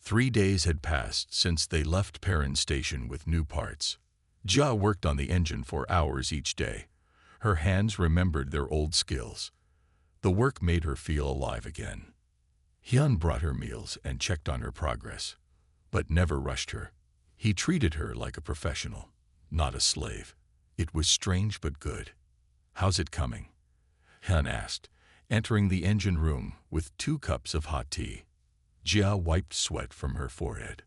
3 days had passed since they left Perrin Station with new parts. Jia worked on the engine for hours each day. Her hands remembered their old skills. The work made her feel alive again. Hyun brought her meals and checked on her progress, but never rushed her. He treated her like a professional, not a slave. It was strange but good. "How's it coming?" Hyun asked, entering the engine room with 2 cups of hot tea. Jia wiped sweat from her forehead.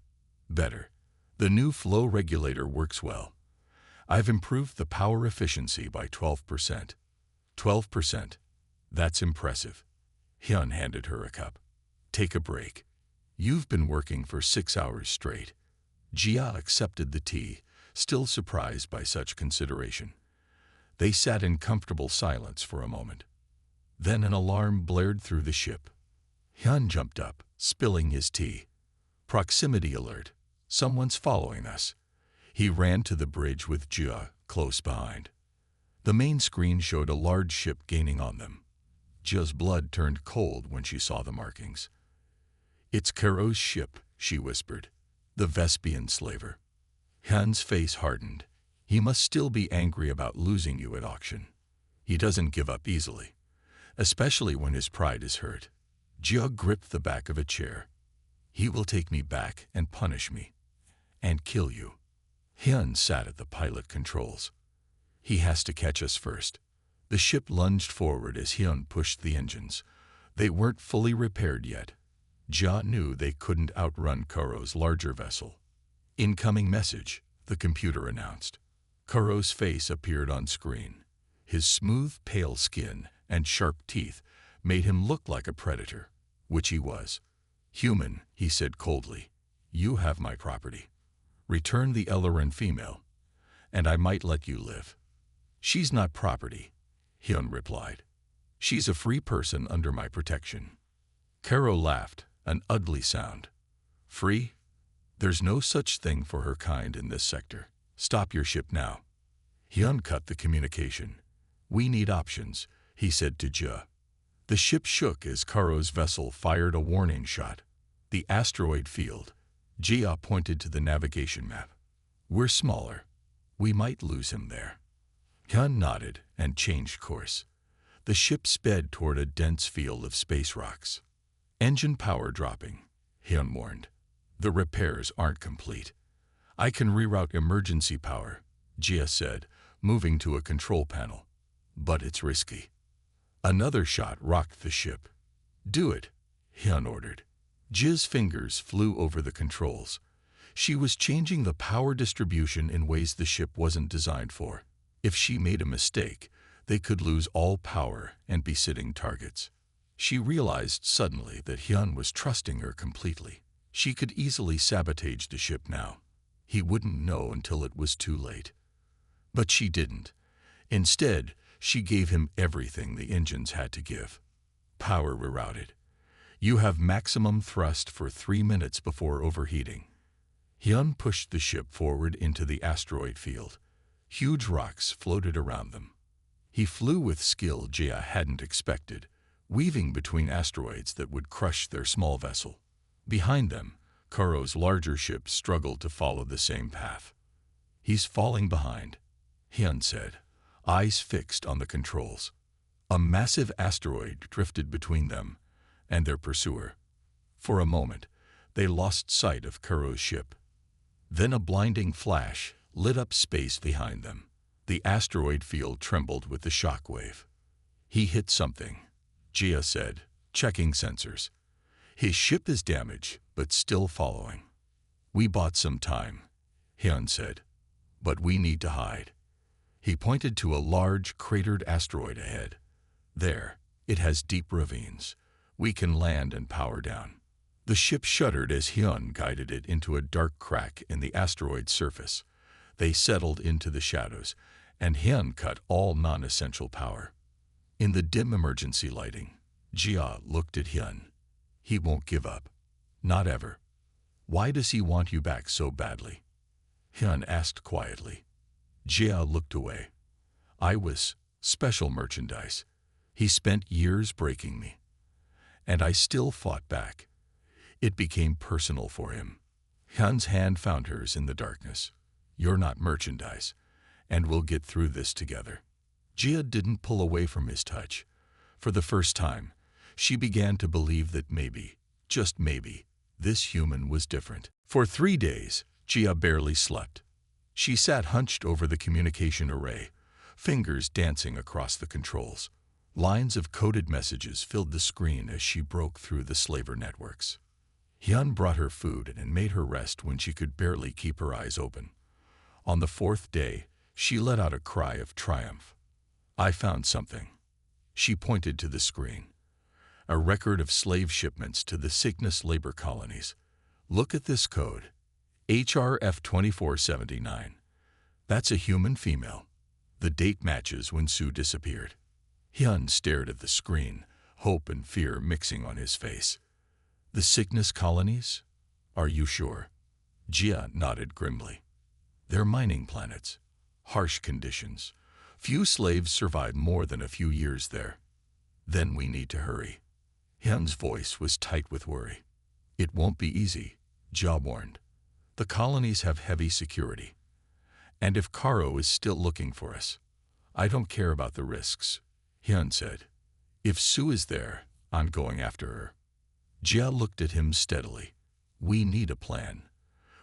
"Better. The new flow regulator works well. I've improved the power efficiency by 12%. 12%? That's impressive." Hyun handed her a cup. "Take a break. You've been working for 6 hours straight." Jia accepted the tea, still surprised by such consideration. They sat in comfortable silence for a moment. Then an alarm blared through the ship. Hyun jumped up, spilling his tea. "Proximity alert. Someone's following us." He ran to the bridge with Jia close behind. The main screen showed a large ship gaining on them. Jia's blood turned cold when she saw the markings. "It's Karo's ship," she whispered. "The Vespian slaver." Hyun's face hardened. He must still be angry about losing you at auction. He doesn't give up easily, especially when his pride is hurt. Jia gripped the back of a chair. "He will take me back and punish me. And kill you." Hyun sat at the pilot controls. "He has to catch us first." The ship lunged forward as Hyun pushed the engines. They weren't fully repaired yet. Jia knew they couldn't outrun Karo's larger vessel. "Incoming message," the computer announced. Karo's face appeared on screen. His smooth, pale skin and sharp teeth made him look like a predator, which he was. "Human," he said coldly, "you have my property. Return the Elleran female, and I might let you live." "She's not property," Hyun replied. "She's a free person under my protection." Karo laughed, an ugly sound. "Free? There's no such thing for her kind in this sector. Stop your ship now." Hyun cut the communication. "We need options," he said to Jia. The ship shook as Karo's vessel fired a warning shot. "The asteroid field." Jia pointed to the navigation map. "We're smaller. We might lose him there." Hyun nodded and changed course. The ship sped toward a dense field of space rocks. "Engine power dropping," Hyun warned. "The repairs aren't complete." "I can reroute emergency power," Jia said, moving to a control panel. "But it's risky." Another shot rocked the ship. "Do it," Hyun ordered. Jia's fingers flew over the controls. She was changing the power distribution in ways the ship wasn't designed for. If she made a mistake, they could lose all power and be sitting targets. She realized suddenly that Hyun was trusting her completely. She could easily sabotage the ship now. He wouldn't know until it was too late. But she didn't. Instead, she gave him everything the engines had to give. Power rerouted. "You have maximum thrust for 3 minutes before overheating." Hyun pushed the ship forward into the asteroid field. Huge rocks floated around them. He flew with skill Jia hadn't expected, weaving between asteroids that would crush their small vessel. Behind them, Karo's larger ship struggled to follow the same path. "He's falling behind," Hyun said, eyes fixed on the controls. A massive asteroid drifted between them and their pursuer. For a moment, they lost sight of Karo's ship. Then a blinding flash lit up space behind them. The asteroid field trembled with the shock wave. "He hit something," Jia said, checking sensors. "His ship is damaged, but still following." "We bought some time," Hyun said, "but we need to hide." He pointed to a large, cratered asteroid ahead. "There, it has deep ravines. We can land and power down." The ship shuddered as Hyun guided it into a dark crack in the asteroid's surface. They settled into the shadows, and Hyun cut all non-essential power. In the dim emergency lighting, Jia looked at Hyun. "He won't give up. Not ever." "Why does he want you back so badly?" Hyun asked quietly. Jia looked away. "I was special merchandise. He spent years breaking me. And I still fought back. It became personal for him. Hyun's hand found hers in the darkness. "You're not merchandise, and we'll get through this together." Jia didn't pull away from his touch. For the first time, she began to believe that maybe, just maybe, this human was different. For 3 days, Jia barely slept. She sat hunched over the communication array, fingers dancing across the controls. Lines of coded messages filled the screen as she broke through the slaver networks. Hyun brought her food and made her rest when she could barely keep her eyes open. On the 4th day, she let out a cry of triumph. "I found something." She pointed to the screen. A record of slave shipments to the Cygnus labor colonies. "Look at this code. HRF 2479. That's a human female. The date matches when Sue disappeared." Hyun stared at the screen, hope and fear mixing on his face. "The Cygnus colonies? Are you sure?" Jia nodded grimly. "They're mining planets. Harsh conditions. Few slaves survive more than a few years there. Then we need to hurry." Hyun's voice was tight with worry. "It won't be easy," Jia warned. "The colonies have heavy security. And if Karo is still looking for us, I don't care about the risks," Hyun said. "If Sue is there, I'm going after her." Jia looked at him steadily. "We need a plan.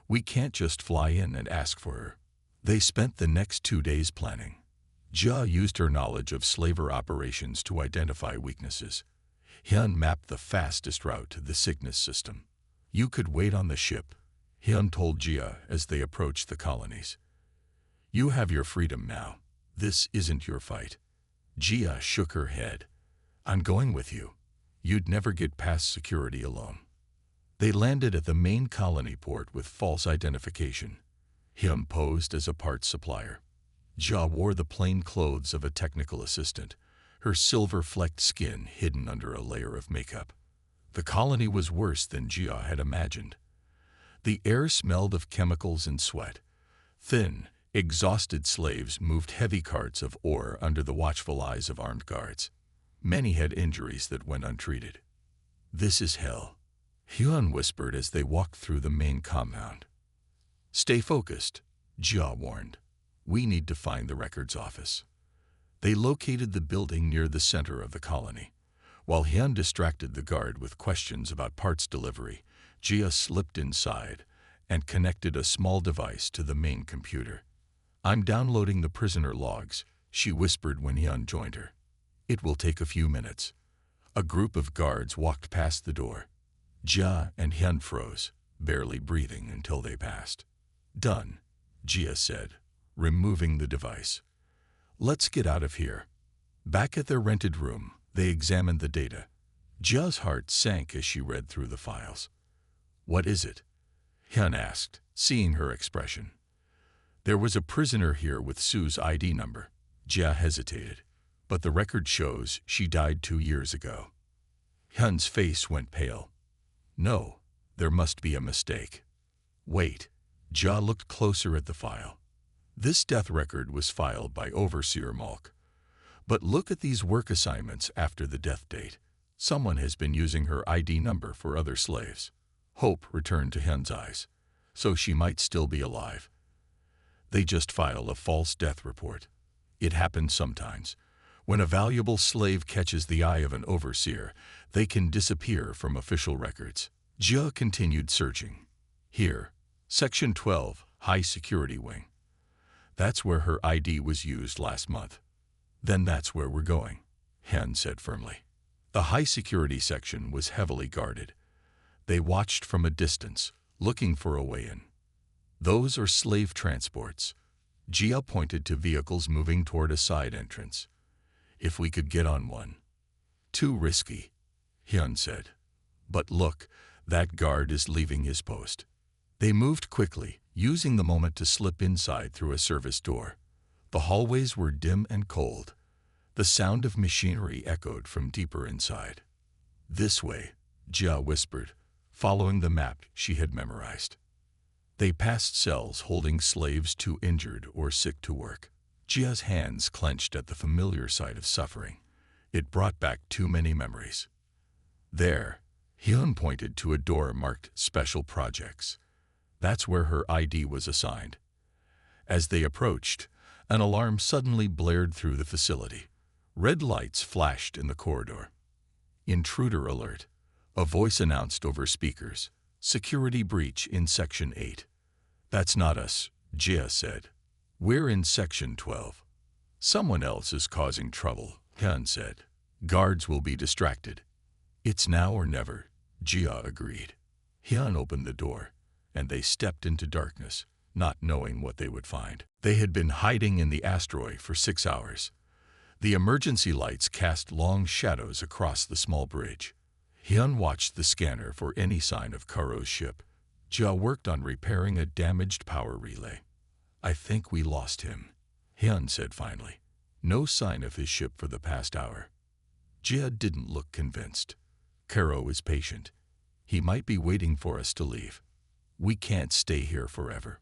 We can't just fly in and ask for her." They spent the next 2 days planning. Jia used her knowledge of slaver operations to identify weaknesses. Hyun mapped the fastest route to the Cygnus system. "You could wait on the ship," Hyun told Jia as they approached the colonies. "You have your freedom now. This isn't your fight." Jia shook her head. "I'm going with you. You'd never get past security alone." They landed at the main colony port with false identification. Hyun posed as a parts supplier. Jia wore the plain clothes of a technical assistant, her silver-flecked skin hidden under a layer of makeup. The colony was worse than Jia had imagined. The air smelled of chemicals and sweat. Thin, exhausted slaves moved heavy carts of ore under the watchful eyes of armed guards. Many had injuries that went untreated. "This is hell," Hyun whispered as they walked through the main compound. "Stay focused," Jia warned. "We need to find the records office." They located the building near the center of the colony. While Hyun distracted the guard with questions about parts delivery, Jia slipped inside and connected a small device to the main computer. "I'm downloading the prisoner logs," she whispered when Hyun joined her. "It will take a few minutes." A group of guards walked past the door. Jia and Hyun froze, barely breathing until they passed. "Done," Jia said, removing the device. "Let's get out of here." Back at their rented room, they examined the data. Jia's heart sank as she read through the files. "What is it?" Hyun asked, seeing her expression. "There was a prisoner here with Sue's ID number." Jia hesitated, "but the record shows she died 2 years ago." Hyun's face went pale. "No, there must be a mistake." "Wait." Jia looked closer at the file. This death record was filed by Overseer Malk. But look at these work assignments after the death date. Someone has been using her ID number for other slaves. Hope returned to Hyun's eyes. So she might still be alive. They just file a false death report. It happens sometimes. When a valuable slave catches the eye of an overseer, they can disappear from official records. Jia continued searching. "Here, Section 12, High Security Wing. That's where her ID was used last month." "Then that's where we're going," Hyun said firmly. The high security section was heavily guarded. They watched from a distance, looking for a way in. "Those are slave transports." Jia pointed to vehicles moving toward a side entrance. "If we could get on one." "Too risky," Hyun said. "But look, that guard is leaving his post." They moved quickly, using the moment to slip inside through a service door. The hallways were dim and cold. The sound of machinery echoed from deeper inside. "This way," Jia whispered, following the map she had memorized. They passed cells holding slaves too injured or sick to work. Jia's hands clenched at the familiar sight of suffering. It brought back too many memories. "There," Hyun pointed to a door marked Special Projects. That's where her ID was assigned. As they approached, an alarm suddenly blared through the facility. Red lights flashed in the corridor. Intruder alert. A voice announced over speakers. Security breach in Section 8. That's not us, Jia said. We're in Section 12. Someone else is causing trouble, Hyun said. Guards will be distracted. It's now or never, Jia agreed. Hyun opened the door, and they stepped into darkness, not knowing what they would find. They had been hiding in the asteroid for 6 hours. The emergency lights cast long shadows across the small bridge. Hyun watched the scanner for any sign of Kuro's ship. Jia worked on repairing a damaged power relay. I think we lost him, Hyun said finally. No sign of his ship for the past hour. Jia didn't look convinced. Kuro is patient. He might be waiting for us to leave. We can't stay here forever.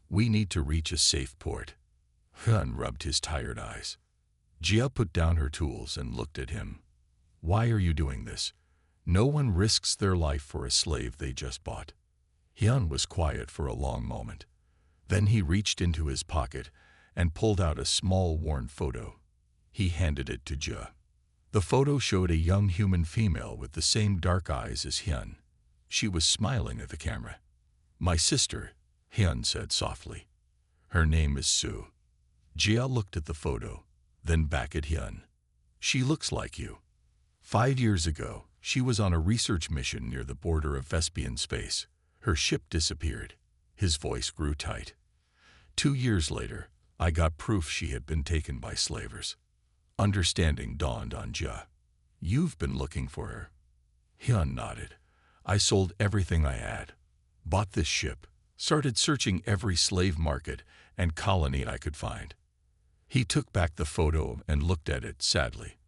We need to reach a safe port. Hyun rubbed his tired eyes. Jia put down her tools and looked at him. Why are you doing this? No one risks their life for a slave they just bought. Hyun was quiet for a long moment. Then he reached into his pocket and pulled out a small worn photo. He handed it to Jia. The photo showed a young human female with the same dark eyes as Hyun. She was smiling at the camera. My sister, Hyun said softly. Her name is Sue. Jia looked at the photo, then back at Hyun. She looks like you. 5 years ago, she was on a research mission near the border of Vespian space. Her ship disappeared. His voice grew tight. 2 years later, I got proof she had been taken by slavers. Understanding dawned on Jia. You've been looking for her. Hyun nodded. I sold everything I had, bought this ship, started searching every slave market and colony I could find. He took back the photo and looked at it sadly.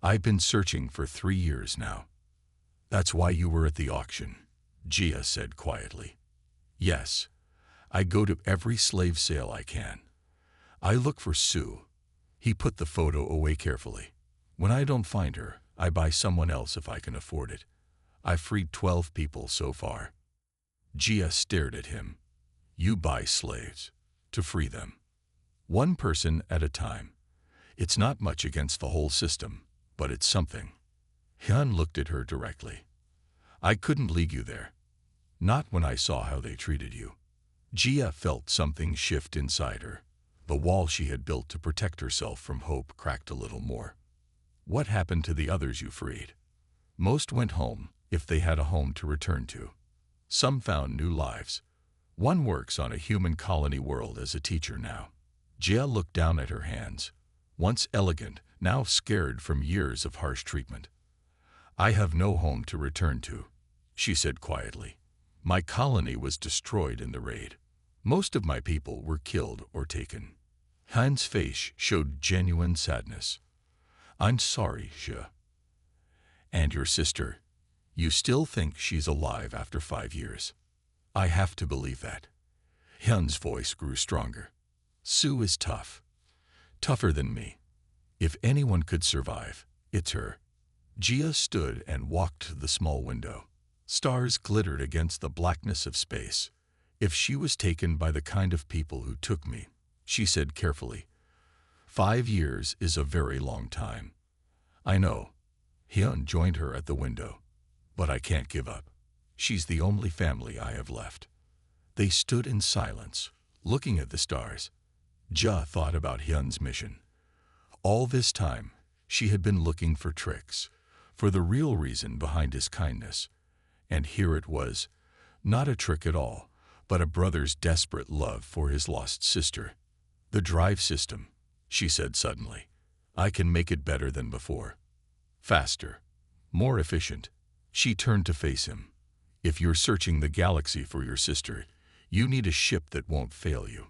I've been searching for 3 years now. That's why you were at the auction, Jia said quietly. Yes, I go to every slave sale I can. I look for Sue. He put the photo away carefully. When I don't find her, I buy someone else if I can afford it. I've freed 12 people so far. Jia stared at him. You buy slaves to free them. One person at a time. It's not much against the whole system, but it's something. Hyun looked at her directly. I couldn't leave you there. Not when I saw how they treated you. Jia felt something shift inside her. The wall she had built to protect herself from hope cracked a little more. What happened to the others you freed? Most went home, if they had a home to return to. Some found new lives. One works on a human colony world as a teacher now. Jia looked down at her hands. Once elegant, now scared from years of harsh treatment. I have no home to return to, she said quietly. My colony was destroyed in the raid. Most of my people were killed or taken. Hyun's face showed genuine sadness. I'm sorry, Jia. And your sister? You still think she's alive after 5 years? I have to believe that. Hyun's voice grew stronger. Sue is tough. Tougher than me. If anyone could survive, it's her. Jia stood and walked to the small window. Stars glittered against the blackness of space. If she was taken by the kind of people who took me, she said carefully. 5 years is a very long time. I know. Hyun joined her at the window. But I can't give up. She's the only family I have left. They stood in silence, looking at the stars. Jia thought about Hyun's mission. All this time, she had been looking for tricks, for the real reason behind his kindness. And here it was, not a trick at all, but a brother's desperate love for his lost sister. The drive system, she said suddenly. I can make it better than before. Faster, more efficient. She turned to face him. If you're searching the galaxy for your sister, you need a ship that won't fail you.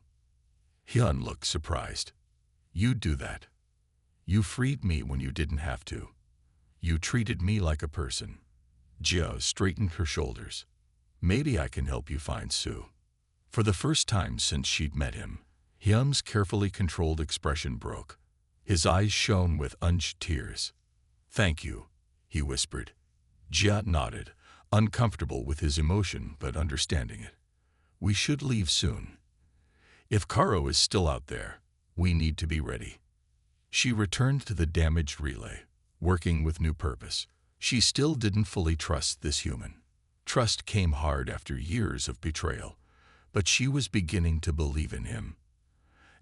Hyun looked surprised. You do that. You freed me when you didn't have to. You treated me like a person. Jia straightened her shoulders. Maybe I can help you find Sue. For the first time since she'd met him, Hyun's carefully controlled expression broke. His eyes shone with unshed tears. Thank you, he whispered. Jia nodded, uncomfortable with his emotion but understanding it. We should leave soon. If Karo is still out there, we need to be ready. She returned to the damaged relay, working with new purpose. She still didn't fully trust this human. Trust came hard after years of betrayal, but she was beginning to believe in him.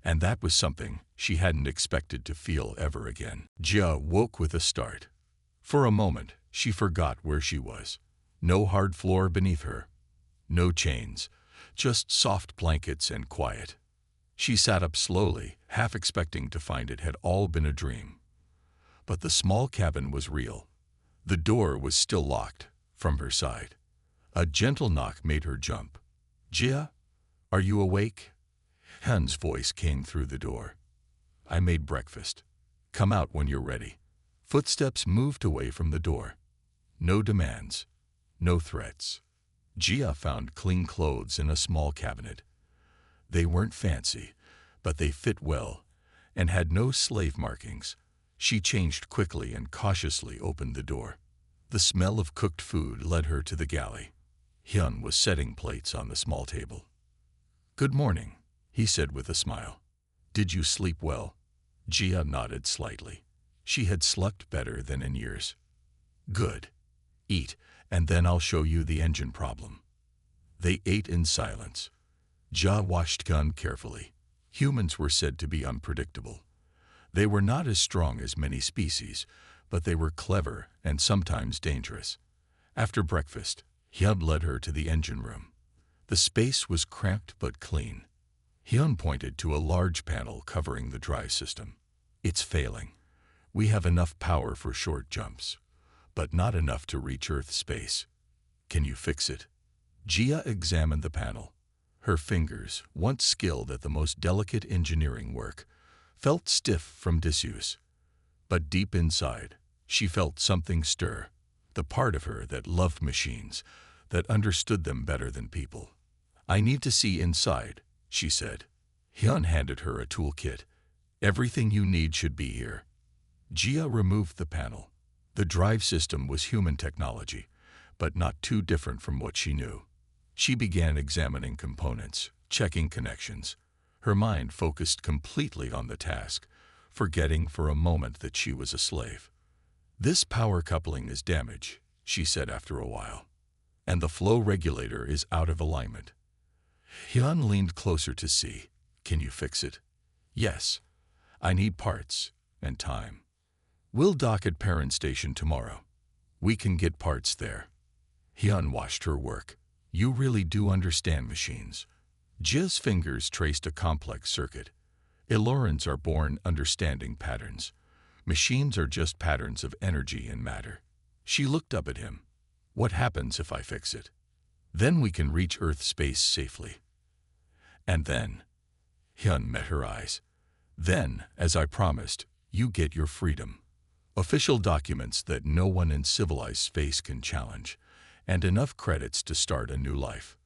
And that was something she hadn't expected to feel ever again. Jia woke with a start. For a moment, she forgot where she was. No hard floor beneath her. No chains, just soft blankets and quiet. She sat up slowly, half expecting to find it had all been a dream. But the small cabin was real. The door was still locked from her side. A gentle knock made her jump. "Jia, are you awake?" Han's voice came through the door. "I made breakfast. Come out when you're ready." Footsteps moved away from the door. No demands, no threats. Jia found clean clothes in a small cabinet. They weren't fancy, but they fit well and had no slave markings. She changed quickly and cautiously opened the door. The smell of cooked food led her to the galley. Hyun was setting plates on the small table. "Good morning," he said with a smile. "Did you sleep well?" Jia nodded slightly. She had slept better than in years. "Good. Eat, and then I'll show you the engine problem." They ate in silence. Jia watched Hyun carefully. Humans were said to be unpredictable. They were not as strong as many species, but they were clever and sometimes dangerous. After breakfast, Hyun led her to the engine room. The space was cramped but clean. Hyun pointed to a large panel covering the drive system. "It's failing. We have enough power for short jumps, but not enough to reach Earth space. Can you fix it?" Jia examined the panel. Her fingers, once skilled at the most delicate engineering work, felt stiff from disuse. But deep inside, she felt something stir, the part of her that loved machines, that understood them better than people. "I need to see inside," she said. Hyun handed her a toolkit. "Everything you need should be here." Jia removed the panel. The drive system was human technology, but not too different from what she knew. She began examining components, checking connections. Her mind focused completely on the task, forgetting for a moment that she was a slave. "This power coupling is damaged," she said after a while, "and the flow regulator is out of alignment." Hyun leaned closer to see. "Can you fix it?" "Yes. I need parts and time. We'll dock at Parent Station tomorrow. We can get parts there." Hyun watched her work. "You really do understand machines." Jia's fingers traced a complex circuit. Elorans are born understanding patterns. Machines are just patterns of energy and matter. She looked up at him. "What happens if I fix it?" "Then we can reach Earth space safely." "And then?" Hyun met her eyes. "Then, as I promised, you get your freedom. Official documents that no one in civilized space can challenge, and enough credits to start a new life."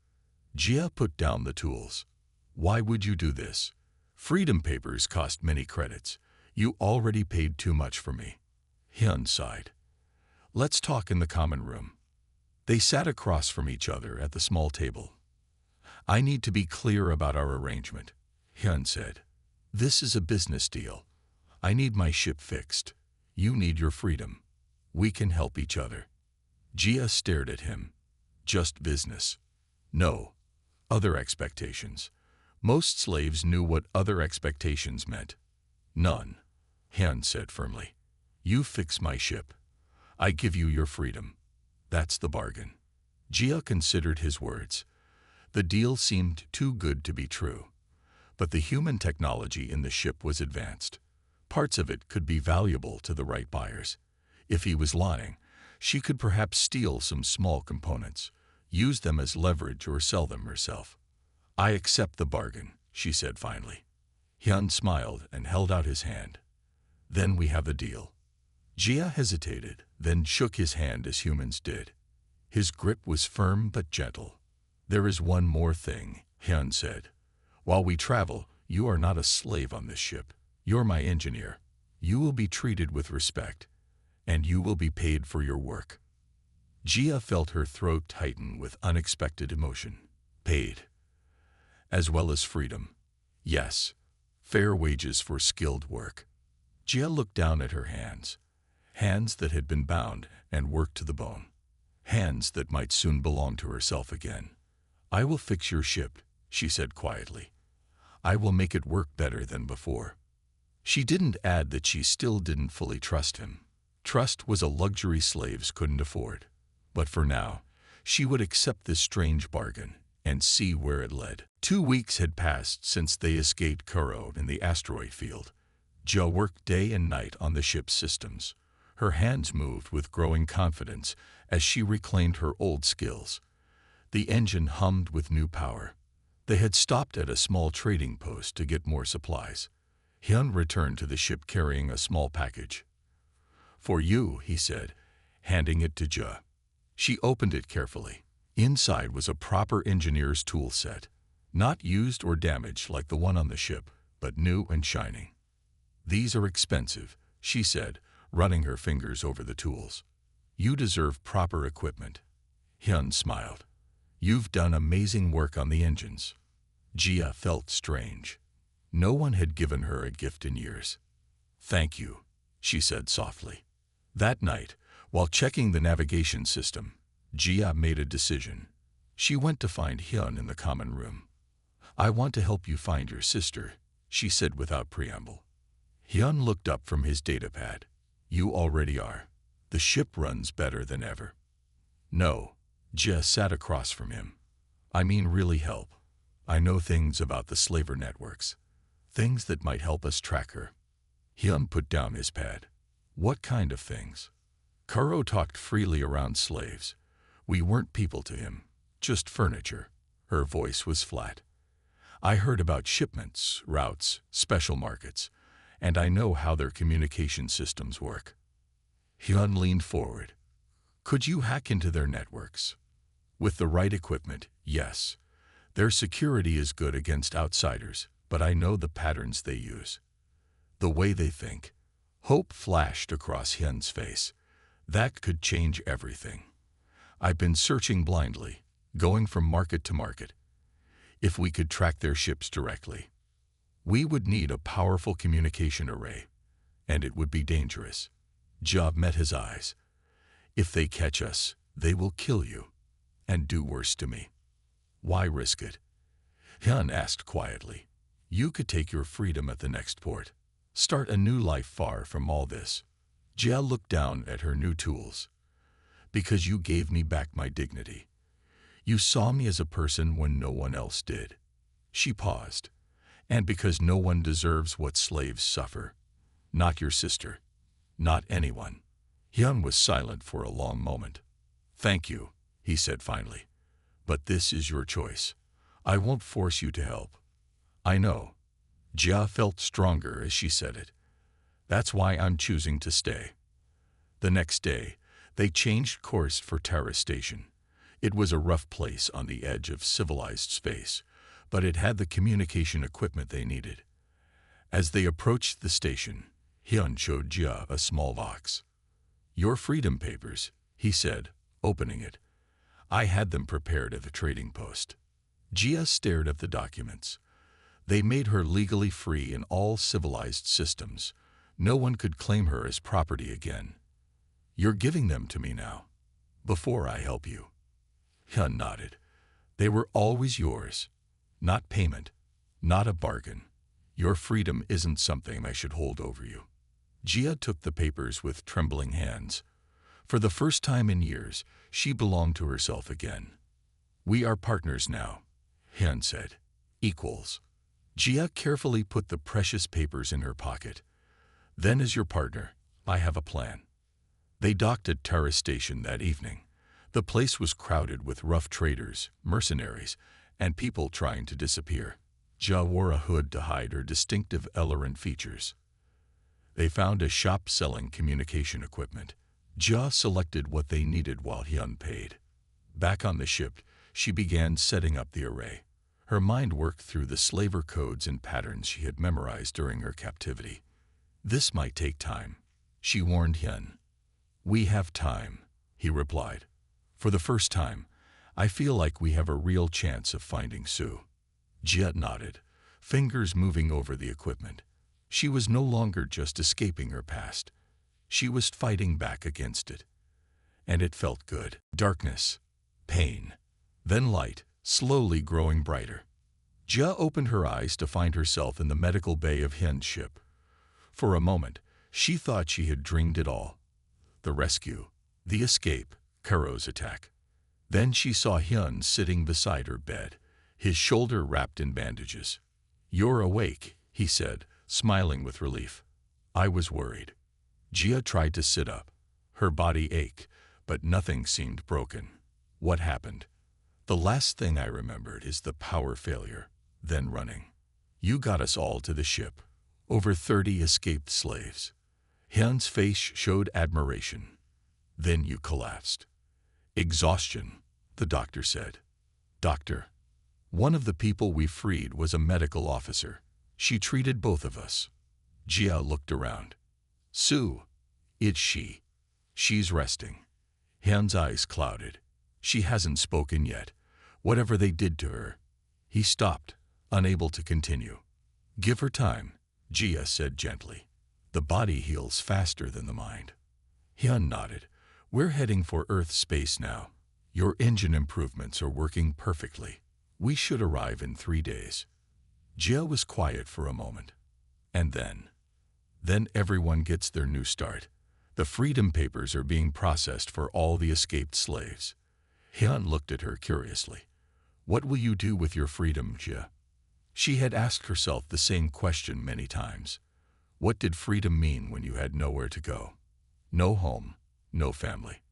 Jia put down the tools. "Why would you do this? Freedom papers cost many credits. You already paid too much for me." Hyun sighed. "Let's talk in the common room." They sat across from each other at the small table. "I need to be clear about our arrangement," Hyun said. "This is a business deal. I need my ship fixed. You need your freedom. We can help each other." Jia stared at him. "Just business?" "No. Other expectations." Most slaves knew what other expectations meant. "None," Hyun said firmly. "You fix my ship. I give you your freedom. That's the bargain." Jia considered his words. The deal seemed too good to be true. But the human technology in the ship was advanced. Parts of it could be valuable to the right buyers. If he was lying, she could perhaps steal some small components, use them as leverage or sell them herself. "I accept the bargain," she said finally. Hyun smiled and held out his hand. "Then we have a deal." Jia hesitated, then shook his hand as humans did. His grip was firm but gentle. "There is one more thing," Hyun said. "While we travel, you are not a slave on this ship. You're my engineer. You will be treated with respect, and you will be paid for your work." Gia felt her throat tighten with unexpected emotion. Paid. As well as freedom. Yes. Fair wages for skilled work. Gia looked down at her hands. Hands that had been bound and worked to the bone. Hands that might soon belong to herself again. I will fix your ship, she said quietly. I will make it work better than before. She didn't add that she still didn't fully trust him. Trust was a luxury slaves couldn't afford. But for now, she would accept this strange bargain and see where it led. 2 weeks had passed since they escaped Kuro in the asteroid field. Gia worked day and night on the ship's systems. Her hands moved with growing confidence as she reclaimed her old skills. The engine hummed with new power. They had stopped at a small trading post to get more supplies. Hyun returned to the ship carrying a small package. For you, he said, handing it to Gia. She opened it carefully. Inside was a proper engineer's tool set. Not used or damaged like the one on the ship, but new and shining. These are expensive, she said, running her fingers over the tools. You deserve proper equipment. Hyun smiled. You've done amazing work on the engines. Gia felt strange. No one had given her a gift in years. Thank you, she said softly. That night, while checking the navigation system, Gia made a decision. She went to find Hyun in the common room. I want to help you find your sister, she said without preamble. Hyun looked up from his datapad. You already are. The ship runs better than ever. No, Gia sat across from him. I mean really help. I know things about the slaver networks. Things that might help us track her. Hyun put down his pad. What kind of things? Kuro talked freely around slaves. We weren't people to him, just furniture. Her voice was flat. I heard about shipments, routes, special markets, and I know how their communication systems work. Hyun leaned forward. Could you hack into their networks? With the right equipment, yes. Their security is good against outsiders, but I know the patterns they use. The way they think. Hope flashed across Hyun's face. That could change everything. I've been searching blindly, going from market to market. If we could track their ships directly, we would need a powerful communication array, and it would be dangerous. Job met his eyes. If they catch us, they will kill you, and do worse to me. Why risk it? Hyun asked quietly. You could take your freedom at the next port. Start a new life far from all this. Jia looked down at her new tools. Because you gave me back my dignity. You saw me as a person when no one else did. She paused. And because no one deserves what slaves suffer. Not your sister. Not anyone. Hyun was silent for a long moment. Thank you, he said finally. But this is your choice. I won't force you to help. I know. Jia felt stronger as she said it. That's why I'm choosing to stay. The next day, they changed course for Terra Station. It was a rough place on the edge of civilized space, but it had the communication equipment they needed. As they approached the station, Hyun showed Jia a small box. Your freedom papers, he said, opening it. I had them prepared at the trading post. Jia stared at the documents. They made her legally free in all civilized systems. No one could claim her as property again. You're giving them to me now, before I help you. Hyun nodded. They were always yours. Not payment, not a bargain. Your freedom isn't something I should hold over you. Jia took the papers with trembling hands. For the first time in years, she belonged to herself again. We are partners now, Hyun said. Equals. Jia carefully put the precious papers in her pocket. Then as your partner, I have a plan. They docked at Terra Station that evening. The place was crowded with rough traders, mercenaries, and people trying to disappear. Jia wore a hood to hide her distinctive Ellerin features. They found a shop selling communication equipment. Jia selected what they needed while Hyun paid. Back on the ship, she began setting up the array. Her mind worked through the slaver codes and patterns she had memorized during her captivity. This might take time, she warned Hyun. We have time, he replied. For the first time, I feel like we have a real chance of finding Sue. Jia nodded, fingers moving over the equipment. She was no longer just escaping her past. She was fighting back against it. And it felt good. Darkness, pain, then light, slowly growing brighter. Jia opened her eyes to find herself in the medical bay of Hyun's ship. For a moment, she thought she had dreamed it all. The rescue, the escape, Karo's attack. Then she saw Hyun sitting beside her bed, his shoulder wrapped in bandages. "You're awake," he said, smiling with relief. "I was worried." Jia tried to sit up. Her body ached, but nothing seemed broken. "What happened?" "The last thing I remembered is the power failure, then running. You got us all to the ship. Over 30 escaped slaves." Hyun's face showed admiration. "Then you collapsed." "Exhaustion," the doctor said. "Doctor?" "One of the people we freed was a medical officer. She treated both of us." Jia looked around. "Sue, it's she. She's resting." Hyun's eyes clouded. "She hasn't spoken yet. Whatever they did to her." He stopped, unable to continue. "Give her time," Jia said gently. "The body heals faster than the mind." Hyun nodded. "We're heading for Earth space now. Your engine improvements are working perfectly. We should arrive in 3 days." Jia was quiet for a moment. "And then everyone gets their new start. The freedom papers are being processed for all the escaped slaves." Hyun looked at her curiously. "What will you do with your freedom, Jia?" She had asked herself the same question many times. What did freedom mean when you had nowhere to go? No home, no family.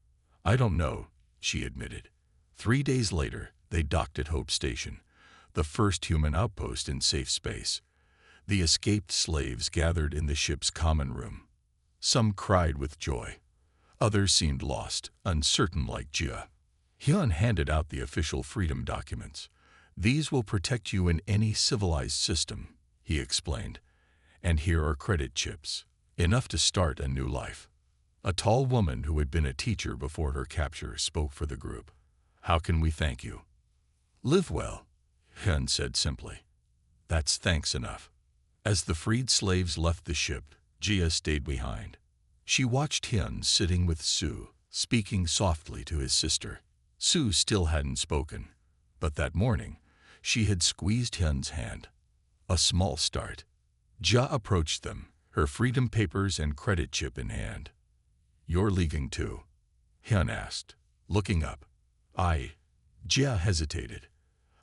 "I don't know," she admitted. 3 days later, they docked at Hope Station, the first human outpost in safe space. The escaped slaves gathered in the ship's common room. Some cried with joy. Others seemed lost, uncertain like Jia. Hyun handed out the official freedom documents. "These will protect you in any civilized system," he explained. "And here are credit chips, enough to start a new life." A tall woman who had been a teacher before her capture spoke for the group. "How can we thank you?" "Live well," Hyun said simply. "That's thanks enough." As the freed slaves left the ship, Jia stayed behind. She watched Hyun sitting with Sue, speaking softly to his sister. Sue still hadn't spoken, but that morning, she had squeezed Hyun's hand. A small start. Jia approached them, her freedom papers and credit chip in hand. "You're leaving too?" Hyun asked, looking up. Jia hesitated.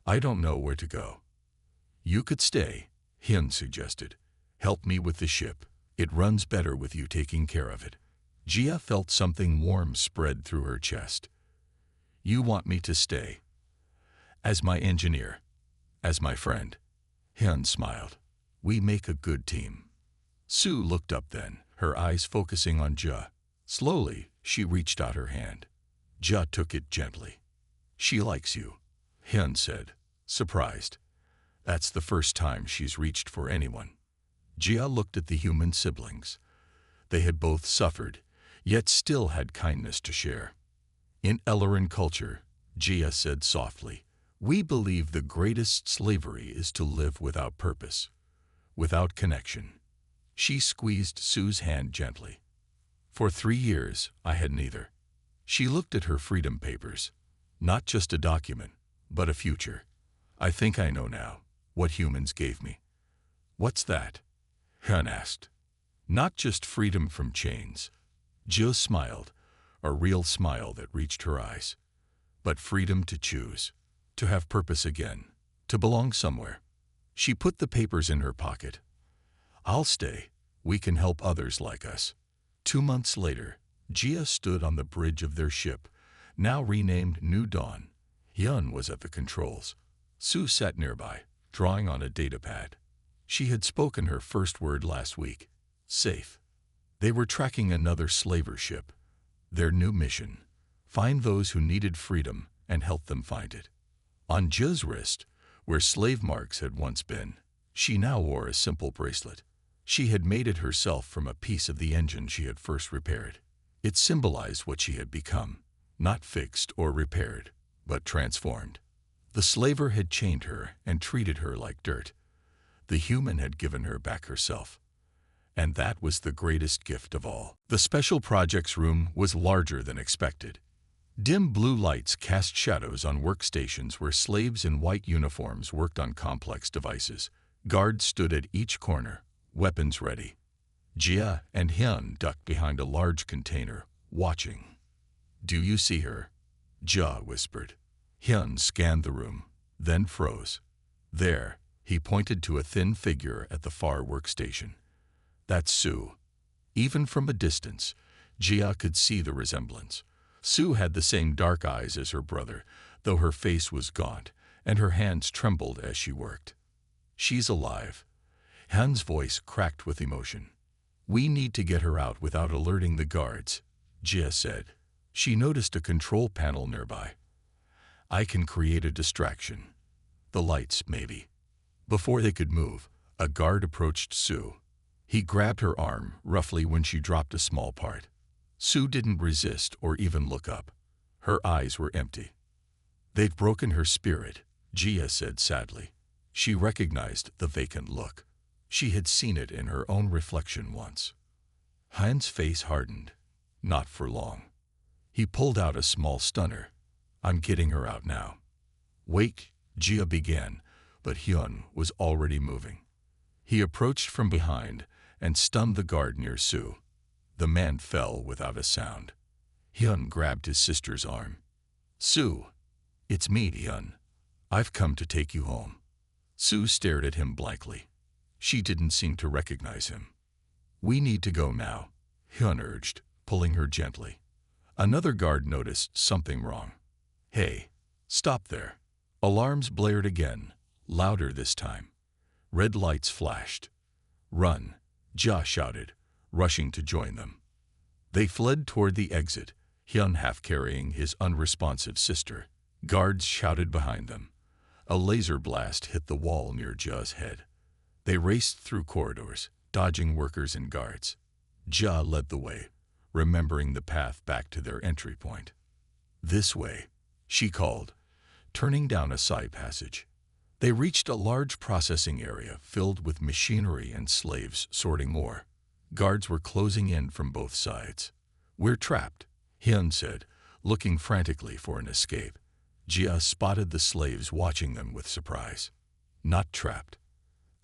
"I don't know where to go." "You could stay," Hyun suggested. "Help me with the ship. It runs better with you taking care of it." Jia felt something warm spread through her chest. "You want me to stay?" "As my engineer. As my friend." Hyun smiled. "We make a good team." Sue looked up then, her eyes focusing on Jia. Slowly, she reached out her hand. Jia took it gently. "She likes you," Hyun said, surprised. That's the first time she's reached for anyone. Jia looked at the human siblings. They had both suffered, yet still had kindness to share. "In Elleran culture," Jia said softly, "we believe the greatest slavery is to live without purpose, without connection." She squeezed Sue's hand gently. "For 3 years, I had neither." She looked at her freedom papers. "Not just a document, but a future. I think I know now what humans gave me." "What's that?" Hyun asked. "Not just freedom from chains." Jill smiled, a real smile that reached her eyes. "But freedom to choose, to have purpose again, to belong somewhere." She put the papers in her pocket. "I'll stay. We can help others like us." 2 months later, Jia stood on the bridge of their ship, now renamed New Dawn. Hyun was at the controls. Sue sat nearby, drawing on a datapad. She had spoken her first word last week. Safe. They were tracking another slaver ship. Their new mission: find those who needed freedom and help them find it. On Jia's wrist, where slave marks had once been, she now wore a simple bracelet. She had made it herself from a piece of the engine she had first repaired. It symbolized what she had become: not fixed or repaired, but transformed. The slaver had chained her and treated her like dirt. The human had given her back herself. And that was the greatest gift of all. The special projects room was larger than expected. Dim blue lights cast shadows on workstations where slaves in white uniforms worked on complex devices. Guards stood at each corner, weapons ready. Jia and Hyun ducked behind a large container, watching. "Do you see her?" Jia whispered. Hyun scanned the room, then froze. There, he pointed to a thin figure at the far workstation. "That's Sue." Even from a distance, Jia could see the resemblance. Sue had the same dark eyes as her brother, though her face was gaunt, and her hands trembled as she worked. "She's alive." Hyun's voice cracked with emotion. "We need to get her out without alerting the guards," Jia said. She noticed a control panel nearby. "I can create a distraction. The lights, maybe." Before they could move, a guard approached Sue. He grabbed her arm roughly when she dropped a small part. Sue didn't resist or even look up. Her eyes were empty. "They've broken her spirit," Jia said sadly. She recognized the vacant look. She had seen it in her own reflection once. Hyun's face hardened. Not for long. He pulled out a small stunner. "I'm getting her out now." "Wait," Jia began, but Hyun was already moving. He approached from behind and stunned the guard near Sue. The man fell without a sound. Hyun grabbed his sister's arm. "Sue." "It's me, Hyun. I've come to take you home." Sue stared at him blankly. She didn't seem to recognize him. "We need to go now," Hyun urged, pulling her gently. Another guard noticed something wrong. "Hey, stop there." Alarms blared again, louder this time. Red lights flashed. "Run," Jia shouted, rushing to join them. They fled toward the exit, Hyun half carrying his unresponsive sister. Guards shouted behind them. A laser blast hit the wall near Jia's head. They raced through corridors, dodging workers and guards. Jia led the way, remembering the path back to their entry point. "This way," she called, turning down a side passage. They reached a large processing area filled with machinery and slaves sorting ore. Guards were closing in from both sides. "We're trapped," Hyun said, looking frantically for an escape. Jia spotted the slaves watching them with surprise. "Not trapped.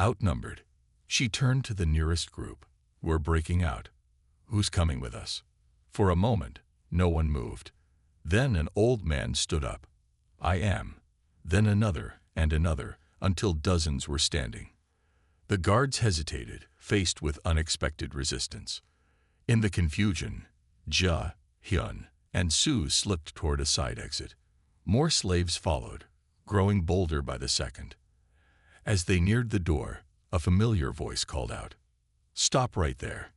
Outnumbered." She turned to the nearest group. "We're breaking out. Who's coming with us?" For a moment, no one moved. Then an old man stood up. "I am." Then another and another, until dozens were standing. The guards hesitated, faced with unexpected resistance. In the confusion, Jia, Hyun, and Sue slipped toward a side exit. More slaves followed, growing bolder by the second. As they neared the door, a familiar voice called out, "Stop right there."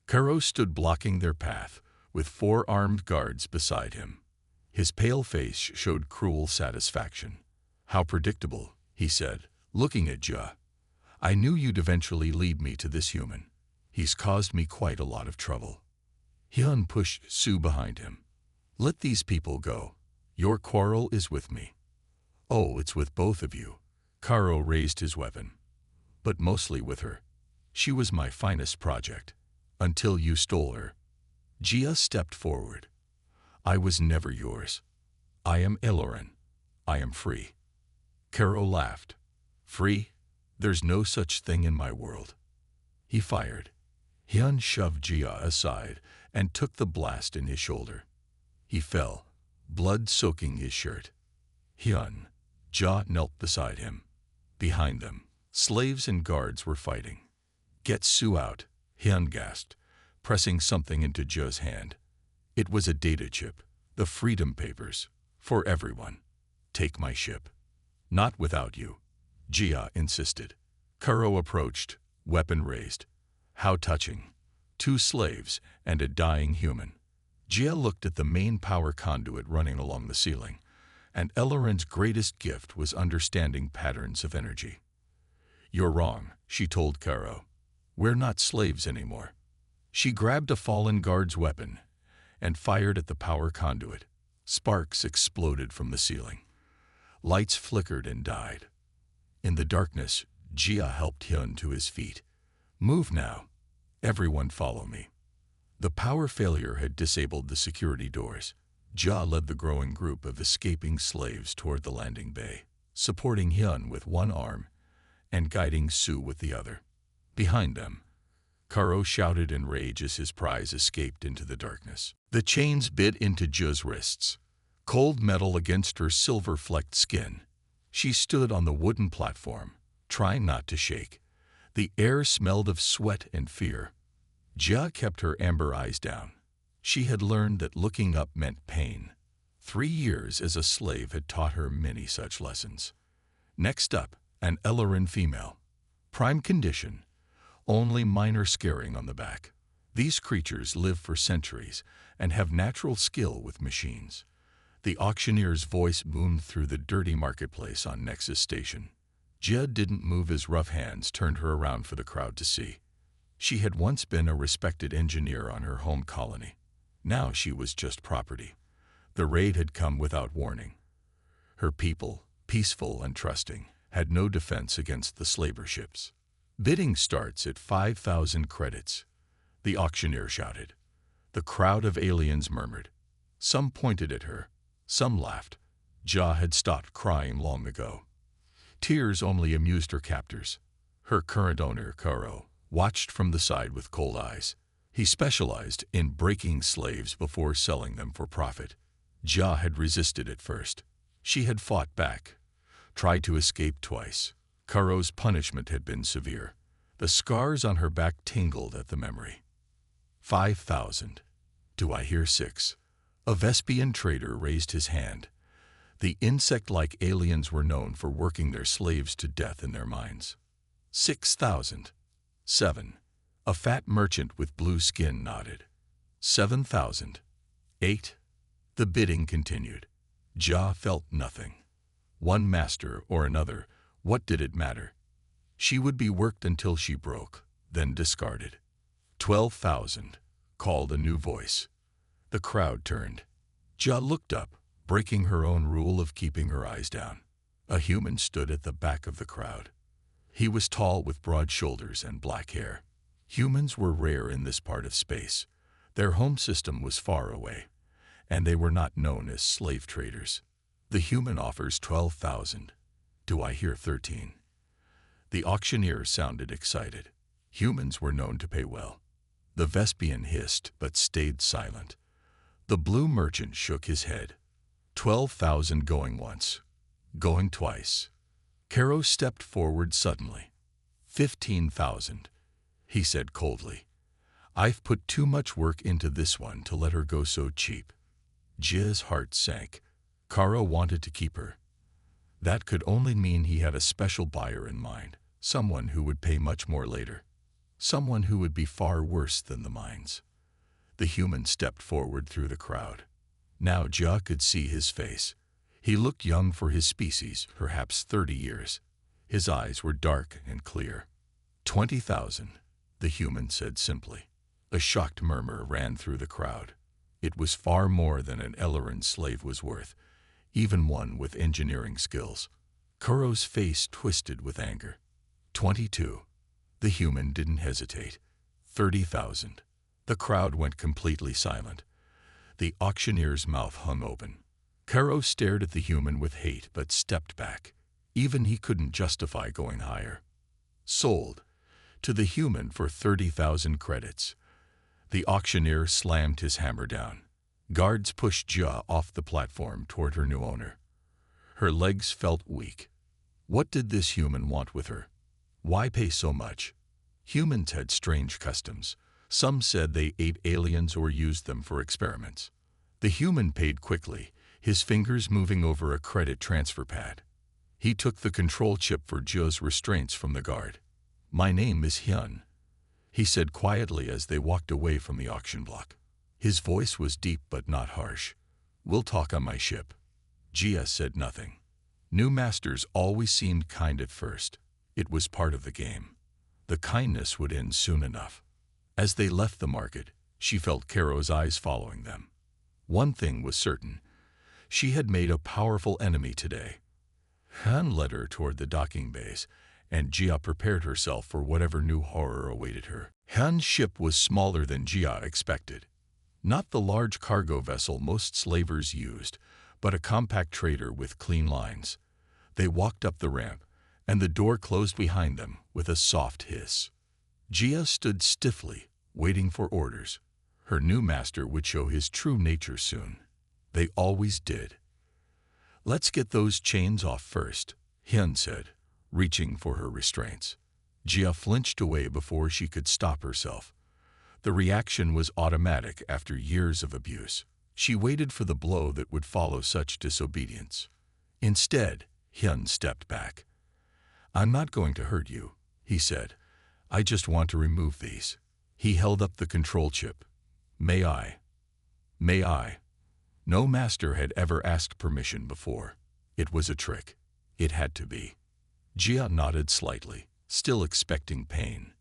Karo stood blocking their path, with 4 armed guards beside him. His pale face showed cruel satisfaction. "How predictable," he said, looking at Jia. "I knew you'd eventually lead me to this human. He's caused me quite a lot of trouble." Hyun pushed Sue behind him. "Let these people go. Your quarrel is with me." "Oh, it's with both of you." Karo raised his weapon. "But mostly with her. She was my finest project. Until you stole her." Jia stepped forward. "I was never yours. I am Eloran. I am free." Karo laughed. "Free? There's no such thing in my world." He fired. Hyun shoved Jia aside and took the blast in his shoulder. He fell, blood soaking his shirt. Hyun, Jia knelt beside him. Behind them, slaves and guards were fighting. "Get Sue out," Hyun gasped, pressing something into Jia's hand. It was a data chip, the freedom papers, for everyone. "Take my ship." "Not without you," Jia insisted. Kuro approached, weapon raised. How touching. 2 slaves and a dying human. Jia looked at the main power conduit running along the ceiling, and Eloran's greatest gift was understanding patterns of energy. "You're wrong," she told Karo. "We're not slaves anymore." She grabbed a fallen guard's weapon and fired at the power conduit. Sparks exploded from the ceiling. Lights flickered and died. In the darkness, Jia helped Hyun to his feet. "Move now. Everyone follow me." The power failure had disabled the security doors. Jia led the growing group of escaping slaves toward the landing bay, supporting Hyun with one arm and guiding Sue with the other. Behind them, Karo shouted in rage as his prize escaped into the darkness. The chains bit into Jia's wrists, cold metal against her silver-flecked skin. She stood on the wooden platform, trying not to shake. The air smelled of sweat and fear. Jia kept her amber eyes down. She had learned that looking up meant pain. 3 years as a slave had taught her many such lessons. Next up, an Ellerin female. Prime condition, only minor scarring on the back. These creatures live for centuries and have natural skill with machines. The auctioneer's voice boomed through the dirty marketplace on Nexus Station. Jia didn't move as rough hands turned her around for the crowd to see. She had once been a respected engineer on her home colony. Now she was just property. The raid had come without warning. Her people, peaceful and trusting, had no defense against the slaver ships. "Bidding starts at 5,000 credits," the auctioneer shouted. The crowd of aliens murmured. Some pointed at her, some laughed. Jia had stopped crying long ago. Tears only amused her captors. Her current owner, Karo, watched from the side with cold eyes. He specialized in breaking slaves before selling them for profit. Jia had resisted at first. She had fought back, tried to escape twice. Karo's punishment had been severe. The scars on her back tingled at the memory. 5,000. Do I hear 6? A Vespian trader raised his hand. The insect-like aliens were known for working their slaves to death in their mines. 6,000. 7. A fat merchant with blue skin nodded. 7,000. 8. The bidding continued. Jia felt nothing. One master or another, what did it matter? She would be worked until she broke, then discarded. 12,000, called a new voice. The crowd turned. Jia looked up, breaking her own rule of keeping her eyes down. A human stood at the back of the crowd. He was tall with broad shoulders and black hair. Humans were rare in this part of space. Their home system was far away, and they were not known as slave traders. The human offers 12,000. Do I hear 13? The auctioneer sounded excited. Humans were known to pay well. The Vespian hissed but stayed silent. The blue merchant shook his head. 12,000 going once, going twice. Karo stepped forward suddenly. 15,000, he said coldly. I've put too much work into this one to let her go so cheap. Jia's heart sank. Karo wanted to keep her. That could only mean he had a special buyer in mind, someone who would pay much more later, someone who would be far worse than the mines. The human stepped forward through the crowd. Now Jia could see his face. He looked young for his species, perhaps 30 years. His eyes were dark and clear. 20,000, the human said simply. A shocked murmur ran through the crowd. It was far more than an Ellerin slave was worth, even one with engineering skills. Kuro's face twisted with anger. 22. The human didn't hesitate. 30,000. The crowd went completely silent. The auctioneer's mouth hung open. Kuro stared at the human with hate but stepped back. Even he couldn't justify going higher. Sold. To the human for 30,000 credits. The auctioneer slammed his hammer down. Guards pushed Jia off the platform toward her new owner. Her legs felt weak. What did this human want with her? Why pay so much? Humans had strange customs. Some said they ate aliens or used them for experiments. The human paid quickly, his fingers moving over a credit transfer pad. He took the control chip for Jia's restraints from the guard. My name is Hyun, he said quietly as they walked away from the auction block. His voice was deep but not harsh. We'll talk on my ship. Jia said nothing. New masters always seemed kind at first. It was part of the game. The kindness would end soon enough. As they left the market, she felt Kuro's eyes following them. One thing was certain. She had made a powerful enemy today. Han led her toward the docking bays, and Jia prepared herself for whatever new horror awaited her. Han's ship was smaller than Jia expected. Not the large cargo vessel most slavers used, but a compact trader with clean lines. They walked up the ramp, and the door closed behind them with a soft hiss. Jia stood stiffly, waiting for orders. Her new master would show his true nature soon. They always did. "Let's get those chains off first," Hyun said, reaching for her restraints. Jia flinched away before she could stop herself. The reaction was automatic after years of abuse. She waited for the blow that would follow such disobedience. Instead, Hyun stepped back. "I'm not going to hurt you," he said. "I just want to remove these." He held up the control chip. "May I? May I?" No master had ever asked permission before. It was a trick. It had to be. Jia nodded slightly, still expecting pain.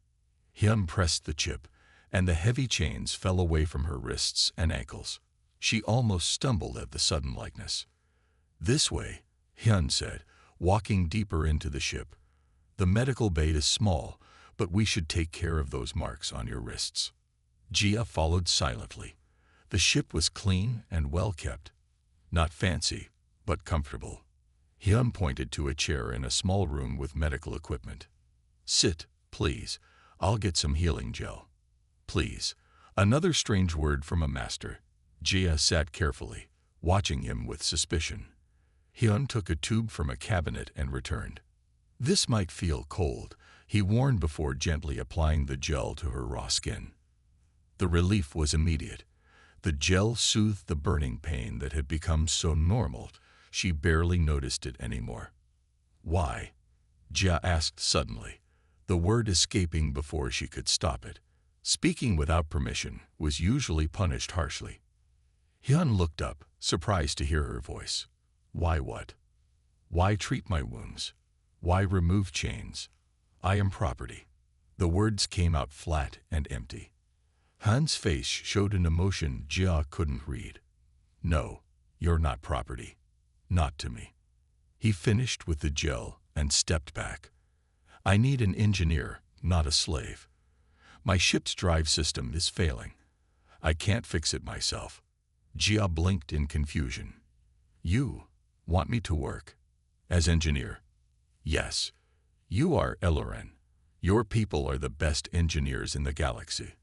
Hyun pressed the chip, and the heavy chains fell away from her wrists and ankles. She almost stumbled at the sudden likeness. "This way," Hyun said, walking deeper into the ship. "The medical bay is small, but we should take care of those marks on your wrists." Jia followed silently. The ship was clean and well kept. Not fancy, but comfortable. Hyun pointed to a chair in a small room with medical equipment. "Sit, please. I'll get some healing gel." "Please." Another strange word from a master. Jia sat carefully, watching him with suspicion. Hyun took a tube from a cabinet and returned. "This might feel cold," he warned before gently applying the gel to her raw skin. The relief was immediate. The gel soothed the burning pain that had become so normal, she barely noticed it anymore. "Why?" Jia asked suddenly, the word escaping before she could stop it. Speaking without permission was usually punished harshly. Hyun looked up, surprised to hear her voice. "Why what? Why treat my wounds? Why remove chains? I am property." The words came out flat and empty. Han's face showed an emotion Jia couldn't read. "No, you're not property. Not to me." He finished with the gel and stepped back. "I need an engineer, not a slave. My ship's drive system is failing. I can't fix it myself." Jia blinked in confusion. "You want me to work as engineer?" "Yes. You are Eloren. Your people are the best engineers in the galaxy.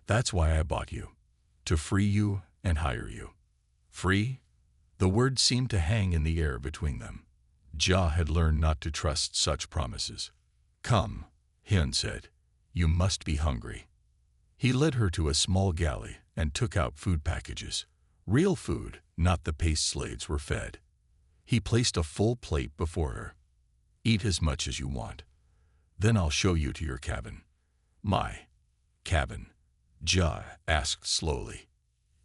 That's why I bought you, to free you and hire you." "Free?" The words seemed to hang in the air between them. Jia had learned not to trust such promises. "Come," Hyun said. "You must be hungry." He led her to a small galley and took out food packages. Real food, not the paste slaves were fed. He placed a full plate before her. "Eat as much as you want. Then I'll show you to your cabin." "My cabin?" Jia asked slowly.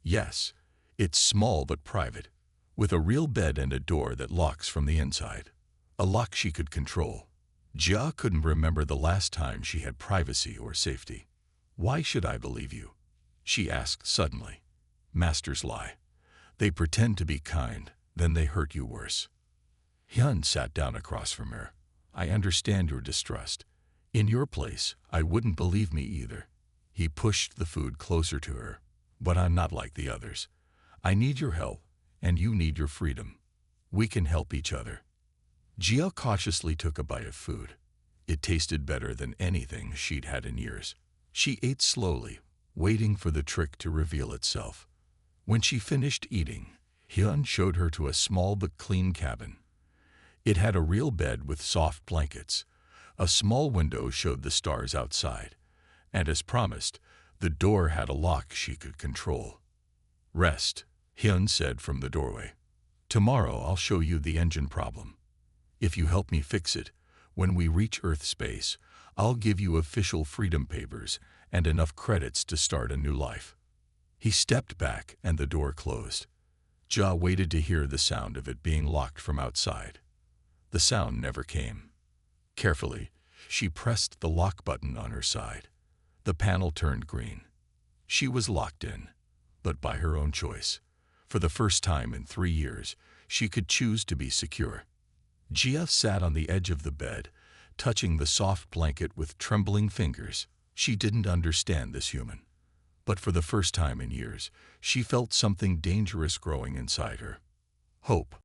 "Yes, it's small but private, with a real bed and a door that locks from the inside. A lock she could control." Jia couldn't remember the last time she had privacy or safety. "Why should I believe you?" she asked suddenly. "Masters lie. They pretend to be kind, then they hurt you worse." Hyun sat down across from her. "I understand your distrust. In your place, I wouldn't believe me either." He pushed the food closer to her. "But I'm not like the others. I need your help, and you need your freedom. We can help each other." Jia cautiously took a bite of food. It tasted better than anything she'd had in years. She ate slowly, waiting for the trick to reveal itself. When she finished eating, Hyun showed her to a small but clean cabin. It had a real bed with soft blankets. A small window showed the stars outside. And as promised, the door had a lock she could control. "Rest," Hyun said from the doorway. "Tomorrow I'll show you the engine problem. If you help me fix it, when we reach Earth space, I'll give you official freedom papers and enough credits to start a new life." He stepped back and the door closed. Jia waited to hear the sound of it being locked from outside. The sound never came. Carefully, she pressed the lock button on her side. The panel turned green. She was locked in, but by her own choice. For the first time in 3 years, she could choose to be secure. Gia sat on the edge of the bed, touching the soft blanket with trembling fingers. She didn't understand this human. But for the first time in years, she felt something dangerous growing inside her. Hope.